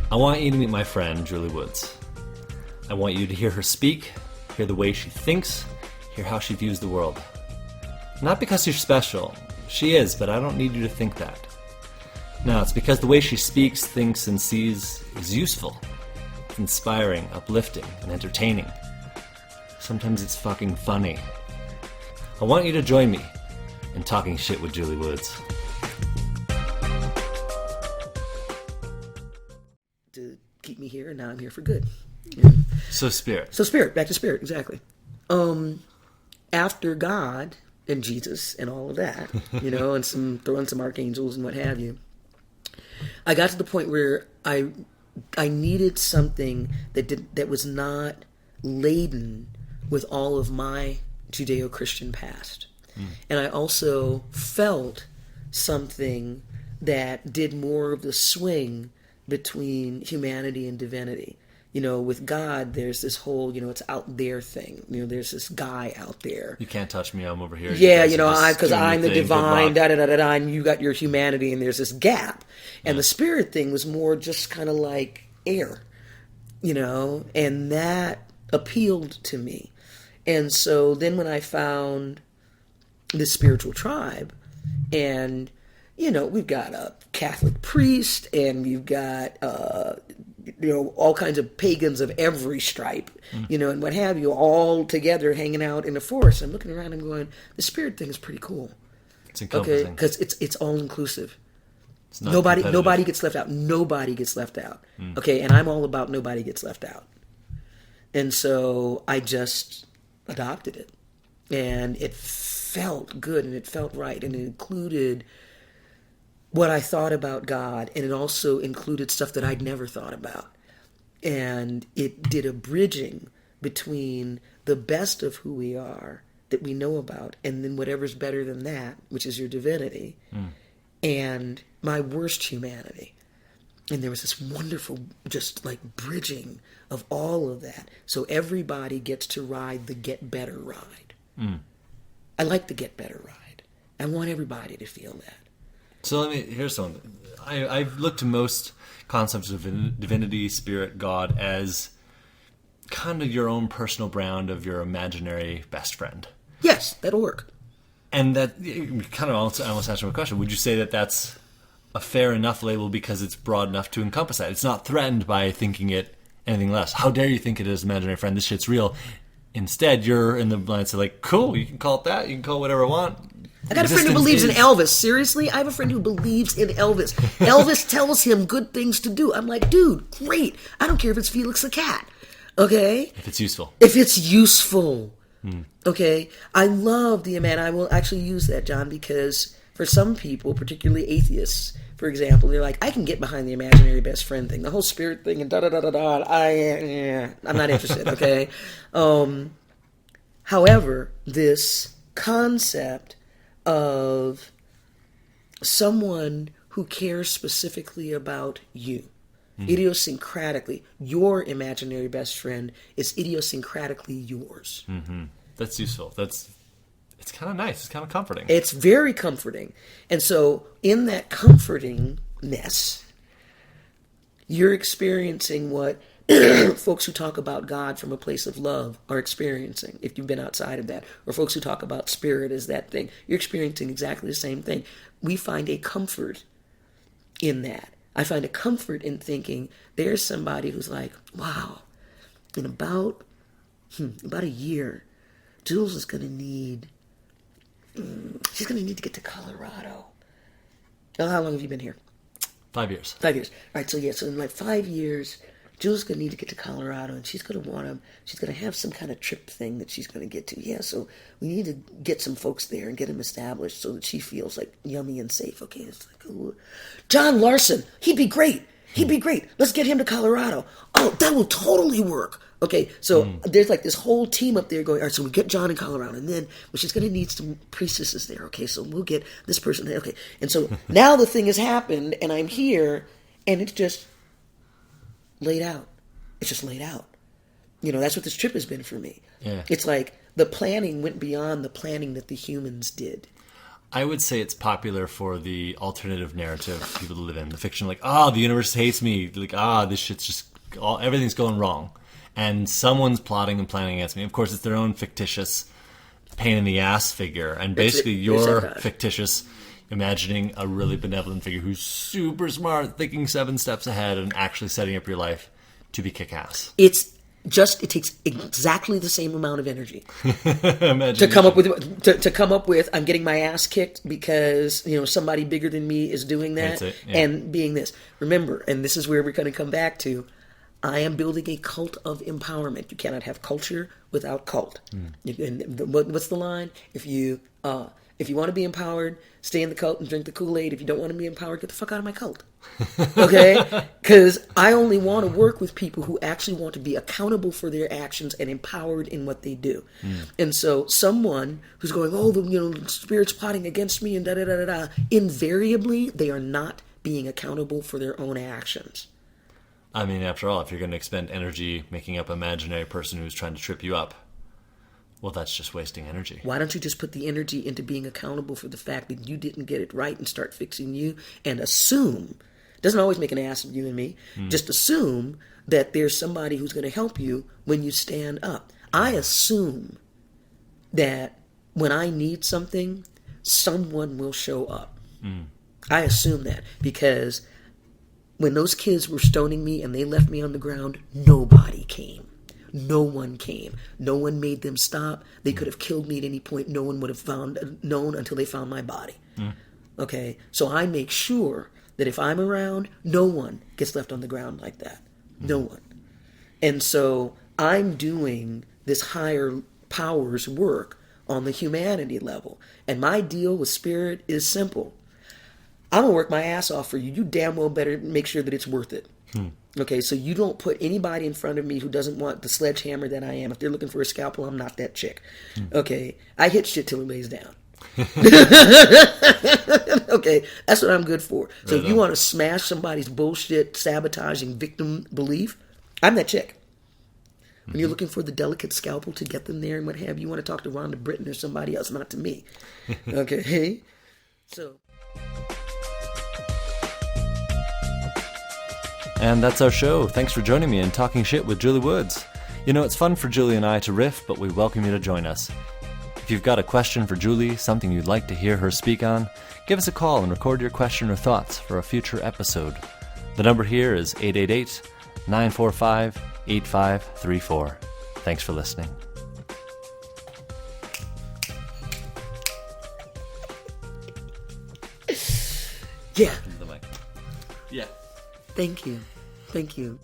I want you to meet my friend, Julie Woods. I want you to hear her speak, hear the way she thinks, hear how she views the world. Not because you're special. She is, but I don't need you to think that. No, it's because the way she speaks, thinks, and sees is useful. It's inspiring, uplifting, and entertaining. Sometimes it's fucking funny. I want you to join me in talking shit with Julie Woods. To keep me here, and now I'm here for good. Yeah. So spirit. Back to spirit, exactly. After God and Jesus and all of that, and throwing some archangels and what have you, I got to the point where I needed something that was not laden with all of my Judeo-Christian past. And I also felt something that did more of the swing between humanity and divinity. With God, there's this whole, it's out there thing. There's this guy out there. You can't touch me, I'm over here. Yeah, because I'm the divine, da-da-da-da-da, and you got your humanity, and there's this gap. And the spirit thing was more just kind of like air, and that appealed to me. And so then when I found this spiritual tribe, and, we've got a Catholic priest, and we've got, all kinds of pagans of every stripe, and what have you, all together hanging out in the forest. I'm looking around and going, the spirit thing is pretty cool. It's encompassing. Okay, because it's all inclusive. Nobody gets left out. Nobody gets left out. Okay, and I'm all about nobody gets left out. And so I just adopted it. And it felt good, and it felt right, and it included what I thought about God, and it also included stuff that I'd never thought about. And it did a bridging between the best of who we are that we know about, and then whatever's better than that, which is your divinity, and my worst humanity. And there was this wonderful, just like bridging of all of that. So everybody gets to ride the get better ride. I like the get better ride. I want everybody to feel that. So here's something. I've looked to most concepts of divinity, spirit, God as kind of your own personal brand of your imaginary best friend. Yes, that'll work. And that kind of almost answering my question. Would you say that that's a fair enough label because it's broad enough to encompass that? It's not threatened by thinking it anything less. How dare you think it is imaginary friend? This shit's real. Instead, you're in the blind say like, cool, you can call it that. You can call it whatever I want. I got a friend who believes in Elvis. Seriously? I have a friend who believes in Elvis. Elvis tells him good things to do. I'm like, dude, great. I don't care if it's Felix the cat. Okay? If it's useful. If it's useful. Okay? I love the man. I will actually use that, John, because for some people, particularly atheists, for example, they're like, I can get behind the imaginary best friend thing. The whole spirit thing and da-da-da-da-da. I'm not interested, okay? However, this concept of someone who cares specifically about you, idiosyncratically, your imaginary best friend is idiosyncratically yours. That's useful. It's kind of nice. It's kind of comforting. It's very comforting. And so in that comfortingness, you're experiencing what folks who talk about God from a place of love are experiencing, if you've been outside of that, or folks who talk about spirit as that thing. You're experiencing exactly the same thing. We find a comfort in that. I find a comfort in thinking there's somebody who's like, wow, in about a year, Jules is going to need, she's going to need to get to Colorado. Oh, how long have you been here? 5 years. 5 years. All right, so in like 5 years, Jules is going to need to get to Colorado, and she's going to have some kind of trip thing that she's going to get to. Yeah, so we need to get some folks there and get them established so that she feels like yummy and safe. Okay, it's like, ooh. John Larson, he'd be great. Let's get him to Colorado. Oh, that will totally work. Okay, so there's like this whole team up there going, all right, so we get John in Colorado, and then she's going to need some priestesses there. Okay, so we'll get this person there. Okay, and so now the thing has happened, and I'm here, and it's just laid out. It's just laid out. That's what this trip has been for me. Yeah. It's like the planning went beyond the planning that the humans did. I would say it's popular for the alternative narrative people to live in. The fiction, like, the universe hates me. Like, this shit's just, everything's going wrong. And someone's plotting and planning against me. Of course, it's their own fictitious pain in the ass figure. And basically you're fictitious, imagining a really benevolent figure who's super smart, thinking 7 steps ahead, and actually setting up your life to be kick-ass. It takes exactly the same amount of energy to come up with I'm getting my ass kicked because somebody bigger than me is doing that and being this. Remember, and this is where we're going to come back to, I am building a cult of empowerment. You cannot have culture without cult. What's the line? If you want to be empowered, stay in the cult and drink the Kool-Aid. If you don't want to be empowered, get the fuck out of my cult. Okay? Because I only want to work with people who actually want to be accountable for their actions and empowered in what they do. And so someone who's going, the spirit's plotting against me and da-da-da-da-da, invariably they are not being accountable for their own actions. I mean, after all, if you're going to expend energy making up an imaginary person who's trying to trip you up, well, that's just wasting energy. Why don't you just put the energy into being accountable for the fact that you didn't get it right and start fixing you and assume, doesn't always make an ass of you and me, just assume that there's somebody who's going to help you when you stand up. I assume that when I need something, someone will show up. I assume that because when those kids were stoning me and they left me on the ground, nobody came. No one came. No one made them stop. They could have killed me at any point. No one would have known until they found my body. Okay? So I make sure that if I'm around, no one gets left on the ground like that. No one. And so I'm doing this higher powers work on the humanity level. And my deal with spirit is simple. I'm going to work my ass off for you. You damn well better make sure that it's worth it. Okay, so you don't put anybody in front of me who doesn't want the sledgehammer that I am. If they're looking for a scalpel, I'm not that chick. Okay, I hit shit till it lays down. Okay, that's what I'm good for. So if you want to smash somebody's bullshit, sabotaging victim belief, I'm that chick. When you're looking for the delicate scalpel to get them there and what have you, want to talk to Rhonda Britton or somebody else, not to me. Okay, so... And that's our show. Thanks for joining me in Talking Shit with Julie Woods. It's fun for Julie and I to riff, but we welcome you to join us. If you've got a question for Julie, something you'd like to hear her speak on, give us a call and record your question or thoughts for a future episode. The number here is 888-945-8534. Thanks for listening. Yeah. Yeah. Thank you. Thank you.